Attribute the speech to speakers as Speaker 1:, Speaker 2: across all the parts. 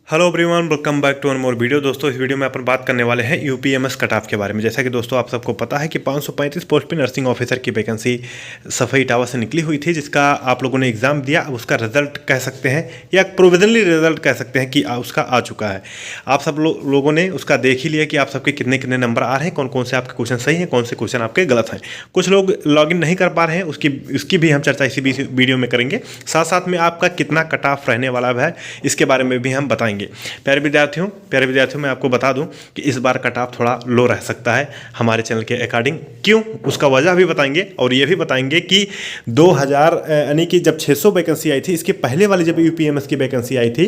Speaker 1: Hello everyone, welcome back to one more video. दोस्तों, इस video में अपन बात करने वाले हैं यूपीएमएस कट ऑफ के बारे में। जैसा कि दोस्तों आप सबको पता है कि 535 पोस्ट पे नर्सिंग ऑफिसर की वैकेंसी सफाई इटावा से निकली हुई थी, जिसका आप लोगों ने एग्जाम दिया। अब उसका रिजल्ट कह सकते हैं या प्रोविजनली रिजल्ट कह सकते हैं कि उसका आ चुका है। आप सब लोगों ने उसका देख ही लिया कि आप सबके कितने कितने नंबर आ रहे हैं, कौन कौन से आपके क्वेश्चन सही हैं, कौन से क्वेश्चन आपके गलत हैं। कुछ लोग लॉगिन नहीं कर पा रहे हैं, उसकी भी हम चर्चा इसी वीडियो में करेंगे। साथ साथ में आपका कितना कट ऑफ रहने वाला है इसके बारे में भी हम बताएंगे। प्यारे विद्यार्थियों, मैं आपको बता दूं कि इस बार कट ऑफ थोड़ा लो रह सकता है हमारे चैनल के अकॉर्डिंग। क्यों, उसका वजह भी बताएंगे और ये भी बताएंगे कि 2000 यानी कि जब 600 वैकेंसी आई थी, इसके पहले वाली जब यूपीएमएस की वैकेंसी आई थी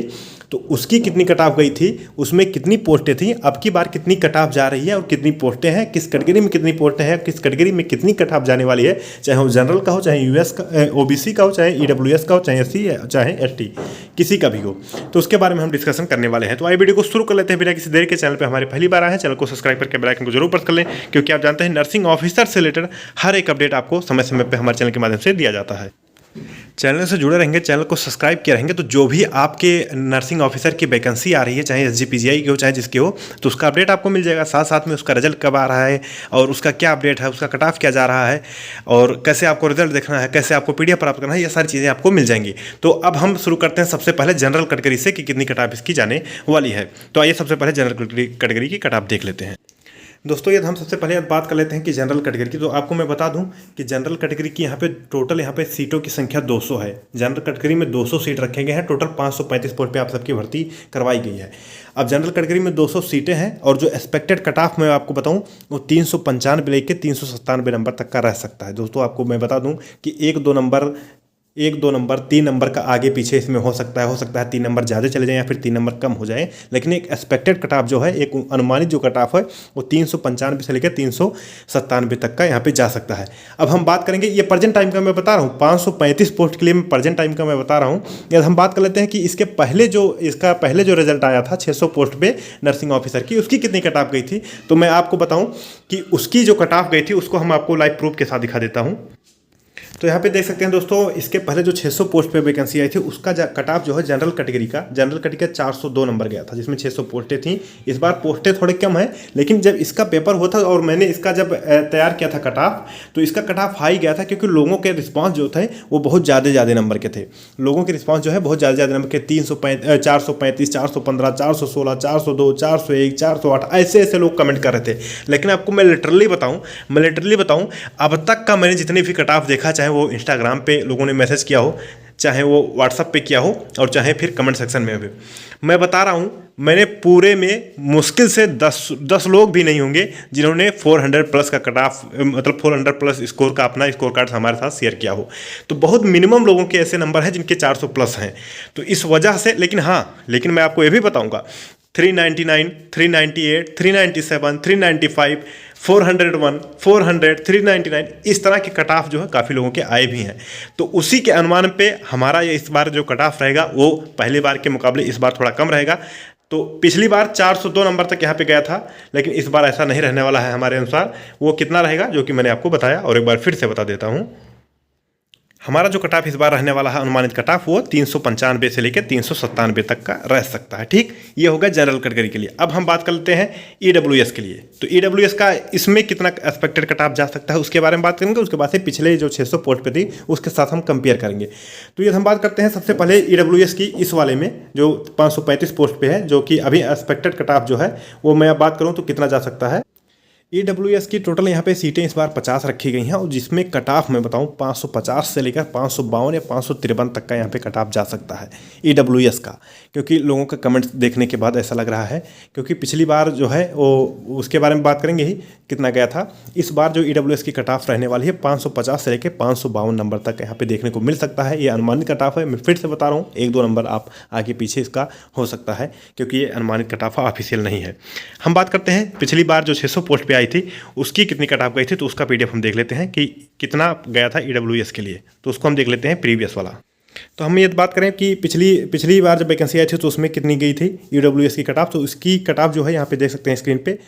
Speaker 1: तो उसकी कितनी कट ऑफ गई थी, उसमें कितनी पोस्टें थी, अब की बार कितनी कट ऑफ जा रही है और कितनी पोस्टें हैं, किस कैटेगरी में कितनी पोस्टें हैं, किस कैटेगरी में कितनी कट ऑफ जाने वाली है, चाहे वो जनरल का हो, चाहे यूएस का, ओबीसी का हो, चाहे ईडब्ल्यूएस का हो, चाहे एससी, चाहे एसटी, किसी का भी हो। तो उसके बारे में हम डिस्कशन करने वाले हैं। तो आइए वीडियो को शुरू कर लेते हैं बिना किसी देर के। चैनल पे हमारे पहली बार आए हैं, चैनल को सब्सक्राइब करके बेल आइकन को जरूर प्रेस कर लें, क्योंकि आप जानते हैं नर्सिंग ऑफिसर से रिलेटेड हर एक अपडेट आपको समय समय पे हमारे चैनल के माध्यम से दिया जाता है। चैनल से जुड़े रहेंगे, चैनल को सब्सक्राइब किए रहेंगे, तो जो भी आपके नर्सिंग ऑफिसर की वैकेंसी आ रही है, चाहे एसजीपीजीआई की हो चाहे जिसकी हो, तो उसका अपडेट आपको मिल जाएगा। साथ साथ में उसका रिजल्ट कब आ रहा है और उसका क्या अपडेट है, उसका कट ऑफ क्या जा रहा है और कैसे आपको रिजल्ट देखना है, कैसे आपको पीडीएफ प्राप्त करना है, ये सारी चीज़ें आपको मिल जाएंगी। तो अब हम शुरू करते हैं सबसे पहले जनरल कैटेगरी से कि कितनी कट ऑफ इसकी जाने वाली है। तो आइए सबसे पहले जनरल कैटेगरी की कट ऑफ देख लेते हैं। दोस्तों, ये हम सबसे पहले बात कर लेते हैं कि जनरल कैटेगरी की। तो आपको मैं बता दूं कि जनरल कैटेगरी की यहाँ पे टोटल यहाँ पे सीटों की संख्या 200 है। जनरल कैटेगरी में 200 सीट रखे गए हैं। टोटल 535 पोस्ट पे आप सबकी भर्ती करवाई गई है। अब जनरल कैटेगरी में 200 सीटें हैं और जो एक्सपेक्टेड कट ऑफ मैं आपको बताऊं वो 395 लेके 397 नंबर तक का रह सकता है। दोस्तों, आपको मैं बता दूँ कि 1-2 नंबर 3 नंबर का आगे पीछे इसमें हो सकता है 3 नंबर ज़्यादा चले जाएं या फिर 3 नंबर कम हो जाए, लेकिन एक एक्सपेक्टेड कट ऑफ जो है, एक अनुमानित जो कट ऑफ है वो 395 से लेकर 397 तक का यहाँ पे जा सकता है। अब हम बात करेंगे, ये प्रेजेंट टाइम का मैं बता रहा हूँ, 535 पोस्ट के लिए मैं प्रेजेंट टाइम का मैं बता रहा हूँ। यदि हम बात कर लेते हैं कि इसका पहले जो रिजल्ट आया था 600 पोस्ट पे नर्सिंग ऑफिसर की, उसकी कितनी कट ऑफ गई थी, तो मैं आपको बताऊँ कि उसकी जो कट ऑफ गई थी उसको हम आपको लाइव प्रूफ के साथ दिखा देता हूँ। तो यहाँ पे देख सकते हैं दोस्तों, इसके पहले जो 600 पोस्ट पे वैकेंसी आई थी उसका कट ऑफ जो है जनरल कैटेगरी का 402 नंबर गया था, जिसमें 600 पोस्टें थी। इस बार पोस्टें थोड़े कम है, लेकिन जब इसका पेपर हुआ था और मैंने इसका जब तैयार किया था कट ऑफ, तो इसका कट ऑफ हाई गया था, क्योंकि लोगों के रिस्पॉन्स जो थे वो बहुत ज़्यादा नंबर के थे। लोगों के रिस्पॉन्स जो है बहुत ज़्यादा नंबर के, 435, 415, 416, 402, 401, 408 ऐसे लोग कमेंट कर रहे थे। लेकिन आपको मैं लिटरली बताऊँ, अब तक का मैंने जितनी भी कट ऑफ देखा, चाहे वो इंस्टाग्राम पे लोगों ने मैसेज किया हो, चाहे वो व्हाट्सएप पे किया हो और चाहे फिर कमेंट सेक्शन में भी, मैं बता रहा हूँ, मैंने पूरे में मुश्किल से 10 लोग भी नहीं होंगे जिन्होंने 400 प्लस का कट ऑफ, मतलब 400 प्लस स्कोर का अपना स्कोर कार्ड हमारे साथ शेयर किया हो। तो बहुत मिनिमम लोगों के ऐसे नंबर हैं जिनके 400 प्लस हैं। तो इस वजह से, लेकिन मैं आपको ये भी बताऊँगा, 399, 398, 397, 395, 401, 400, 399 इस तरह के कट ऑफ जो है काफ़ी लोगों के आए भी हैं। तो उसी के अनुमान पे हमारा ये इस बार जो कट ऑफ रहेगा वो पहली बार के मुकाबले इस बार थोड़ा कम रहेगा। तो पिछली बार 402 नंबर तक यहाँ पे गया था, लेकिन इस बार ऐसा नहीं रहने वाला है हमारे अनुसार। वो कितना रहेगा जो कि मैंने आपको बताया, और एक बार फिर से बता देता हूँ। हमारा जो कट ऑफ इस बार रहने वाला है अनुमानित कट ऑफ, वो 395 से लेकर 397 तक का रह सकता है। ठीक, ये होगा जनरल कैटेगरी के लिए। अब हम बात कर लेते हैं ईडब्ल्यूएस के लिए। तो ईडब्ल्यूएस का इसमें कितना एक्सपेक्टेड कट ऑफ जा सकता है उसके बारे में बात करेंगे। उसके बाद से पिछले जो 600 पोस्ट पे थी उसके साथ हम कंपेयर करेंगे। तो ये हम बात करते हैं सबसे पहले ईडब्ल्यूएस की, इस वाले में जो 535 पोस्ट पे है, जो कि अभी एक्सपेक्टेड कट ऑफ जो है वो मैं अब बात करूँ तो कितना जा सकता है। ईडब्ल्यूएस की टोटल यहाँ पे सीटें इस बार 50 रखी गई हैं, और जिसमें कट ऑफ मैं बताऊँ 550 से लेकर 552 या 553 तक का यहाँ पे कट ऑफ जा सकता है ईडब्ल्यूएस का। क्योंकि लोगों का कमेंट्स देखने के बाद ऐसा लग रहा है, क्योंकि पिछली बार जो है वो, उसके बारे में बात करेंगे ही कितना गया था। इस बार जो ईडब्ल्यूएस की कट ऑफ रहने वाली है 550 से लेकर 552 नंबर तक यहाँ पे देखने को मिल सकता है। ये अनुमानित कट ऑफ है, मैं फिर से बता रहा हूँ, 1-2 नंबर आप आगे पीछे इसका हो सकता है, क्योंकि ये अनुमानित कट ऑफ ऑफिशियल नहीं है। हम बात करते हैं पिछली बार जो 600 पोस्ट पे आई थी उसकी कितनी कट ऑफ गई थी, तो उसका पीडीएफ हम देख लेते हैं कि कितना गया था ईडब्ल्यूएस के लिए। तो उसको हम देख लेते हैं प्रीवियस वाला। तो हम ये बात करें कि पिछली बार जब वैकेंसी आई थी तो उसमें कितनी गई थी ईडब्ल्यूएस की कट ऑफ, तो उसकी कट ऑफ जो है यहाँ पे देख सकते हैं स्क्रीन पे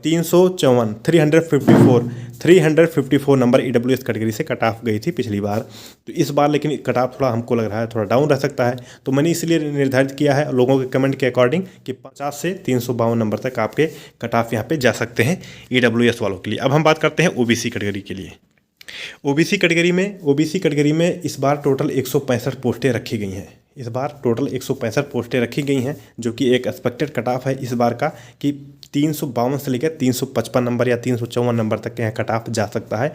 Speaker 1: 354 354 नंबर ईडब्ल्यूएस कैटेगरी से कट ऑफ गई थी पिछली बार। तो इस बार लेकिन कट ऑफ थोड़ा हमको लग रहा है थोड़ा डाउन रह सकता है, तो मैंने इसलिए निर्धारित किया है लोगों के कमेंट के अकॉर्डिंग कि 50 से 352 नंबर तक आपके कट ऑफ यहाँ पे जा सकते हैं ईडब्ल्यूएस वालों के लिए। अब हम बात करते हैं ओबीसी कैटेगरी के लिए। ओबीसी कैटेगरी में इस बार टोटल 165 पोस्टें रखी गई हैं। इस बार टोटल 165 पोस्टें रखी गई हैं, जो कि एक एक्सपेक्टेड कट ऑफ है इस बार का कि 352 से लेकर 355 नंबर या 354 नंबर तक के यहाँ कट ऑफ जा सकता है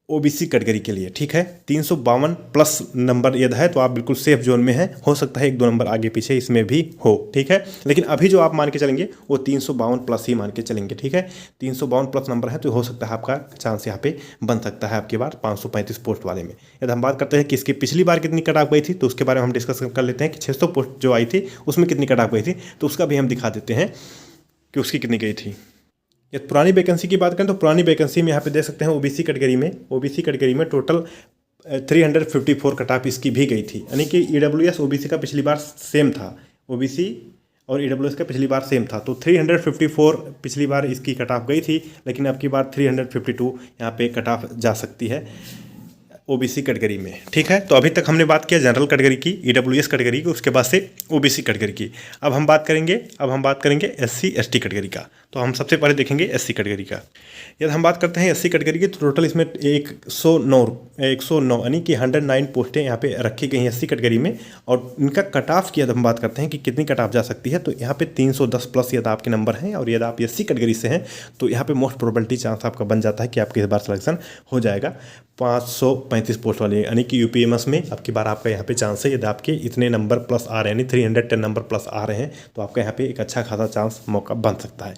Speaker 1: ओबीसी कैटेगरी के लिए। ठीक है, 352 प्लस नंबर यदि है तो आप बिल्कुल सेफ जोन में हैं, हो सकता है 1-2 नंबर आगे पीछे इसमें भी हो। ठीक है, लेकिन अभी जो आप मान के चलेंगे वो 352 प्लस ही मान के चलेंगे। ठीक है, 352 प्लस नंबर है तो हो सकता है आपका चांस यहाँ पे बन सकता है आपकी बार 535 पोस्ट वाले में। यदि हम बात करते हैं कि इसकी पिछली बार कितनी कट ऑफ गई थी तो उसके बारे में हम डिस्कस कर लेते हैं कि 600 पोस्ट जो आई थी उसमें कितनी कट ऑफ गई थी, तो उसका भी हम दिखा देते हैं कि उसकी कितनी गई थी। ये पुरानी वैकेंसी की बात करें तो पुरानी वैकेंसी में यहाँ पे देख सकते हैं ओबीसी कैटेगरी में टोटल 354 कट ऑफ इसकी भी गई थी, यानी कि ईडब्ल्यूएस ओबीसी का पिछली बार सेम था, ओबीसी और ईडब्ल्यूएस का पिछली बार सेम था। तो 354 पिछली बार इसकी कट ऑफ गई थी, लेकिन अब की बार 352 यहाँ पे कट ऑफ जा सकती है ओबीसी कैटेगरी में। ठीक है, तो अभी तक हमने बात किया जनरल कैटेगरी की, ईडब्ल्यूएस कैटेगरी की, उसके बाद से ओबीसी कैटेगरी की। अब हम बात करेंगे एससी एसटी कैटेगरी का। तो हम सबसे पहले देखेंगे एससी कैटेगरी का। यदि हम बात करते हैं एससी कैटेगरी की तो टोटल इसमें 109 यानी कि 109 पोस्टें यहाँ पे रखी गई हैं एससी कैटेगरी में, और इनका कट ऑफ की यदि हम बात करते हैं कि कितनी कट ऑफ जा सकती है तो यहाँ पे 310 प्लस यदि आपके नंबर हैं और यदि आप एससी कैटेगरी से हैं तो यहाँ पे मोस्ट प्रोबेबिलिटी चांस आपका बन जाता है कि आपके इस बार सिलेक्शन हो जाएगा 535 पोस्ट वाले, यानी कि यूपीएमएस में आपकी बार आपका यहाँ पे चांस है यदि आपके इतने नंबर प्लस आ रहे हैं, यानी 310 नंबर प्लस आ रहे हैं तो आपका यहाँ पे एक अच्छा खासा चांस मौका बन सकता है।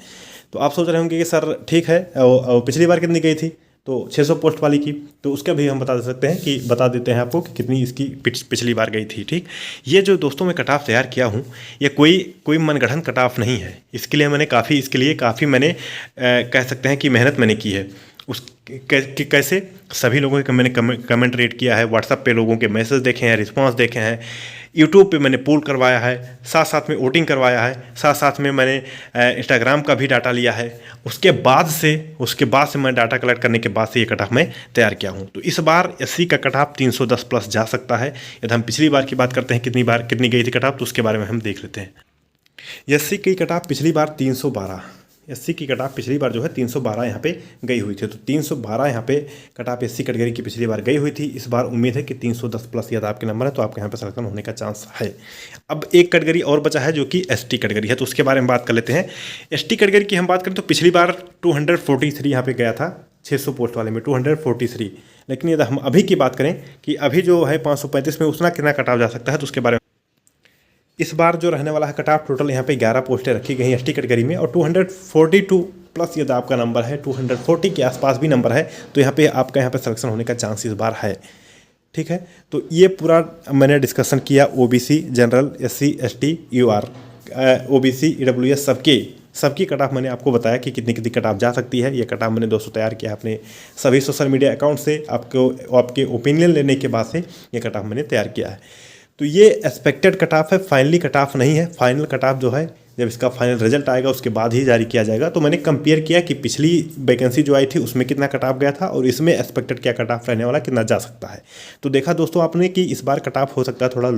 Speaker 1: तो आप सोच रहे होंगे कि सर ठीक है पिछली बार कितनी गई थी, तो 600 पोस्ट वाली की, तो उसका भी हम बता देते हैं आपको कि कितनी इसकी पिछली बार गई थी। ठीक, ये जो दोस्तों मैं कट ऑफ तैयार किया हूँ ये कोई मनगढ़ंत कट ऑफ नहीं है। इसके लिए काफ़ी मैंने कह सकते हैं कि मेहनत मैंने की है। कैसे सभी लोगों के मैंने कमेंट रेट किया है, व्हाट्सएप पे लोगों के मैसेज देखे हैं, रिस्पांस देखे हैं, यूट्यूब पे मैंने पोल करवाया है, साथ में वोटिंग करवाया है, साथ में मैंने इंस्टाग्राम का भी डाटा लिया है। उसके बाद से मैं डाटा कलेक्ट करने के बाद से ये कट ऑफ मैं तैयार किया हूँ। तो इस बार एससी का कट ऑफ 310 प्लस जा सकता है। यदि हम पिछली बार की बात करते हैं कितनी गई थी कट ऑफ, तो उसके बारे में हम देख लेते हैं। एससी की कट ऑफ पिछली बार 312, एससी की कट ऑफ पिछली बार जो है 312 यहाँ पे गई हुई थी। तो 312 यहाँ पे कट ऑफ एससी कैटेगरी की पिछली बार गई हुई थी। इस बार उम्मीद है कि 310 प्लस यदि आपके नंबर है तो आपके यहाँ पे सिलेक्शन होने का चांस है। अब एक कैटेगरी और बचा है जो कि एसटी कैटेगरी है, तो उसके बारे में बात कर लेते हैं। एसटी कैटेगरी की हम बात करें तो पिछली बार 243 यहाँ पे गया था 600 पोस्ट वाले में 243, लेकिन यदि हम अभी की बात करें कि अभी जो है 535 में उसना कितना कट ऑफ जा सकता है तो उसके बारे में इस बार जो रहने वाला है कट ऑफ टोटल यहाँ पे 11 पोस्टें रखी गई हैं एसटी कैटेगरी में, और 242 प्लस यदि आपका नंबर है 240 के आसपास भी नंबर है तो यहाँ पे आपका यहाँ पे सिलेक्शन होने का चांस इस बार है। ठीक है, तो ये पूरा मैंने डिस्कशन किया OBC, general, SC, ST, UR, OBC, EWS सबकी कट ऑफ मैंने आपको बताया कि कितनी कट ऑफ जा सकती है। ये कट ऑफ मैंने दोस्तों तैयार किया अपने सभी सोशल मीडिया अकाउंट से, आपके ओपिनियन लेने के बाद से ये कट ऑफ मैंने तैयार किया है। तो ये एक्सपेक्टेड कट ऑफ है, फाइनली कट ऑफ नहीं है। फाइनल कट ऑफ जो है जब इसका फाइनल रिजल्ट आएगा उसके बाद ही जारी किया जाएगा। तो मैंने कंपेयर किया कि पिछली वैकेंसी जो आई थी उसमें कितना कट ऑफ गया था और इसमें एक्सपेक्टेड क्या कट ऑफ रहने वाला कितना जा सकता है। तो देखा दोस्तों आपने कि इस बार कट ऑफ हो सकता है थोड़ा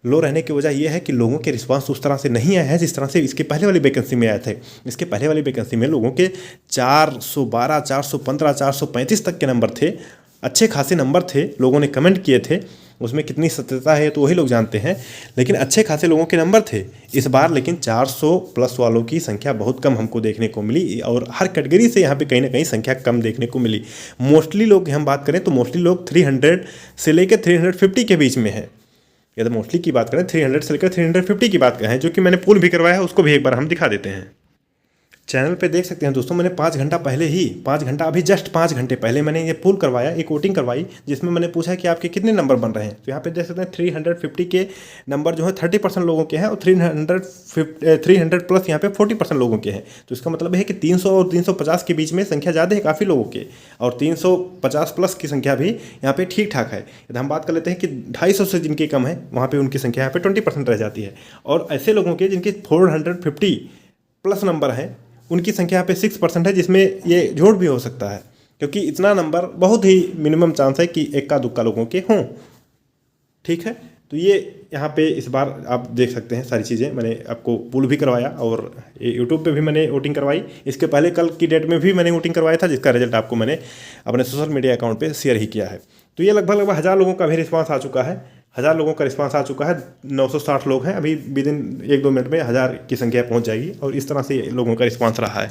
Speaker 1: लो रहने की वजह यह है कि लोगों के रिस्पांस उस तरह से नहीं आया है जिस तरह से इसके पहले वाली वैकेंसी में आए थे। इसके पहले वाली वैकेंसी में लोगों के 412, 415, 435 तक के नंबर थे, अच्छे खासे नंबर थे, लोगों ने कमेंट किए थे। उसमें कितनी सत्यता है तो वही लोग जानते हैं, लेकिन अच्छे खासे लोगों के नंबर थे। इस बार लेकिन 400 प्लस वालों की संख्या बहुत कम हमको देखने को मिली, और हर कैटेगरी से यहाँ पे कहीं ना कहीं संख्या कम देखने को मिली। मोस्टली लोग हम बात करें तो मोस्टली लोग 300 से लेकर 350 के बीच में है। यदि मोस्टली की बात करें 300 से लेकर 350 की बात करें, जो कि मैंने पोल भी करवाया है, उसको भी एक बार हम दिखा देते हैं। चैनल पे देख सकते हैं दोस्तों, मैंने 5 घंटा पहले ही 5 घंटा अभी जस्ट 5 घंटे पहले मैंने ये पोल करवाया, एक वोटिंग करवाई, जिसमें मैंने पूछा कि आपके कितने नंबर बन रहे हैं। तो यहाँ पे देख सकते हैं 350 के नंबर जो है 30% लोगों के हैं और 300 प्लस यहाँ पे 40% लोगों के हैं। तो इसका मतलब है कि 300 और 350 के बीच में संख्या ज़्यादा है काफ़ी लोगों के, और 350 प्लस की संख्या भी यहाँ पे ठीक ठाक है। यदि हम बात कर लेते हैं कि 250 से जिनकी कम है वहाँ पर उनकी संख्या यहाँ पे 20% रह जाती है, और ऐसे लोगों के जिनके 450 प्लस नंबर हैं उनकी संख्या यहाँ पे 6% है, जिसमें ये झूठ भी हो सकता है, क्योंकि इतना नंबर बहुत ही मिनिमम चांस है कि इक्का दुक्का लोगों के हों। ठीक है, तो ये यहाँ पे इस बार आप देख सकते हैं सारी चीज़ें। मैंने आपको पुल भी करवाया और यूट्यूब पे भी मैंने वोटिंग करवाई। इसके पहले कल की डेट में भी मैंने वोटिंग करवाया था, जिसका रिजल्ट आपको मैंने अपने सोशल मीडिया अकाउंट पर शेयर ही किया है। तो ये लगभग 1000 लोगों का भी रिस्पॉन्स आ चुका है, 1000 लोगों का रिस्पांस आ चुका है। 960 लोग हैं, अभी विद इन 1-2 मिनट में 1000 की संख्या पहुंच जाएगी, और इस तरह से लोगों का रिस्पांस रहा है।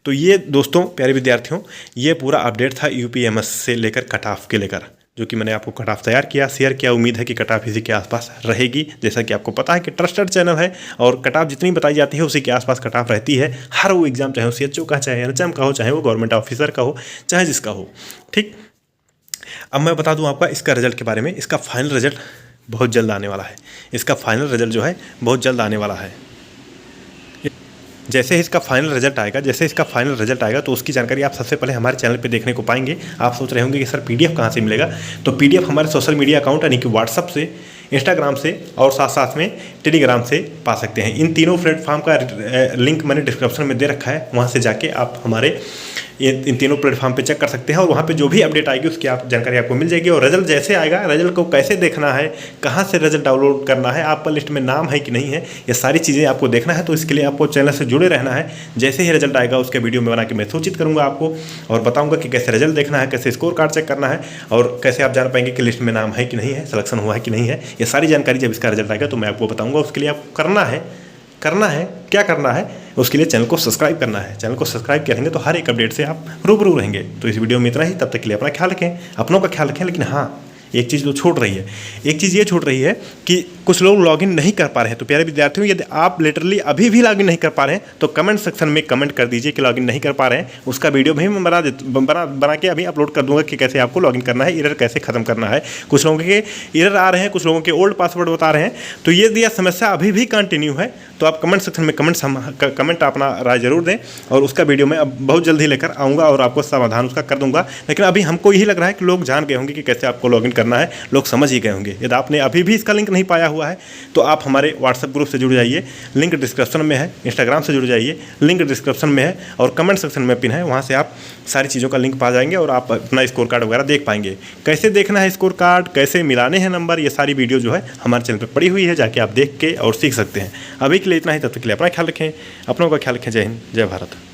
Speaker 1: तो ये दोस्तों प्यारे विद्यार्थियों, ये पूरा अपडेट था यूपीएमएस से लेकर कट ऑफ के लेकर, जो कि मैंने आपको कट ऑफ तैयार किया, शेयर किया। उम्मीद है कि कट ऑफ इसी के आसपास रहेगी। जैसा कि आपको पता है कि ट्रस्टेड चैनल है, और कट ऑफ जितनी बताई जाती है उसी के आसपास कट ऑफ रहती है। हर वो एग्जाम, चाहे वो CHO का, चाहे NHM का हो, चाहे वो गवर्नमेंट ऑफिसर का हो, चाहे जिसका हो। ठीक, अब मैं बता दूं आपका इसका रिजल्ट के बारे में। इसका फाइनल रिजल्ट बहुत जल्द आने वाला है। इसका फाइनल रिजल्ट जो है बहुत जल्द आने वाला है। जैसे ही इसका फाइनल रिजल्ट आएगा तो उसकी जानकारी आप सबसे पहले हमारे चैनल पे देखने को पाएंगे। आप सोच रहे होंगे कि सर PDF कहाँ से मिलेगा? तो PDF हमारे सोशल मीडिया अकाउंट यानी कि WhatsApp से, इंस्टाग्राम से और साथ साथ में टेलीग्राम से पा सकते हैं। इन तीनों प्लेटफॉर्म का लिंक मैंने डिस्क्रिप्शन में दे रखा है, वहाँ से जाके आप हमारे इन तीनों प्लेटफॉर्म पे चेक कर सकते हैं, और वहाँ पे जो भी अपडेट आएगी उसकी जानकारी आपको मिल जाएगी। और रिजल्ट जैसे आएगा, रिजल्ट को कैसे देखना है, कहाँ से रिजल्ट डाउनलोड करना है, आपका लिस्ट में नाम है कि नहीं है, ये सारी चीज़ें आपको देखना है। तो इसके लिए आपको चैनल से जुड़े रहना है। जैसे ही रिजल्ट आएगा उसके वीडियो में बना के मैं सूचित करूँगा आपको, और बताऊँगा कि कैसे रिजल्ट देखना है, कैसे स्कोर कार्ड चेक करना है, और कैसे आप जान पाएंगे कि लिस्ट में नाम है कि नहीं है, सिलेक्शन हुआ है कि नहीं है। ये सारी जानकारी जब इसका रिजल्ट आएगा तो मैं आपको बताऊँगा। उसके लिए आपको क्या करना है, उसके लिए चैनल को सब्सक्राइब करना है। चैनल को सब्सक्राइब करेंगे तो हर एक अपडेट से आप रूबरू रहेंगे। तो इस वीडियो में इतना ही, तब तक के लिए अपना ख्याल रखें, अपनों का ख्याल रखें। लेकिन हाँ, एक चीज़ जो छूट रही है, एक चीज़ ये छूट रही है कि कुछ लोग लॉगिन नहीं कर पा रहे हैं। तो प्यारे विद्यार्थियों, यदि आप लिटरली अभी भी लॉगिन नहीं कर पा रहे हैं तो कमेंट सेक्शन में कमेंट कर दीजिए कि लॉगिन नहीं कर पा रहे हैं। उसका वीडियो भी मैं बना के अभी अपलोड कर दूंगा कि कैसे आपको लॉगिन करना है, एरर कैसे खत्म करना है। कुछ लोगों के एरर आ रहे हैं, कुछ लोगों के ओल्ड पासवर्ड बता रहे हैं। तो ये दिया समस्या अभी भी कंटिन्यू है, तो आप कमेंट सेक्शन में कमेंट अपना राय जरूर दें, और उसका वीडियो मैं अब बहुत जल्द ही लेकर आऊँगा और आपको समाधान उसका कर दूंगा। लेकिन अभी हमको यही लग रहा है कि लोग जान गए होंगे कि कैसे आपको लॉगिन करना है, लोग समझ ही गए होंगे। यदि आपने अभी भी इसका लिंक नहीं पाया हुआ है तो आप हमारे WhatsApp ग्रुप से जुड़ जाइए, लिंक डिस्क्रिप्शन में है। इंस्टाग्राम से जुड़ जाइए, लिंक डिस्क्रिप्शन में है, और कमेंट सेक्शन में पिन है, वहाँ से आप सारी चीज़ों का लिंक पा जाएंगे और आप अपना स्कोर कार्ड वगैरह देख पाएंगे। कैसे देखना है स्कोर कार्ड, कैसे मिलाने हैं नंबर, ये सारी वीडियो जो है हमारे चैनल पर पड़ी हुई है, जाके आप देख के और सीख सकते हैं। अभी के लिए इतना ही, तब तक के लिए अपना ख्याल रखें, अपनों का ख्याल रखें। जय हिंद, जय भारत।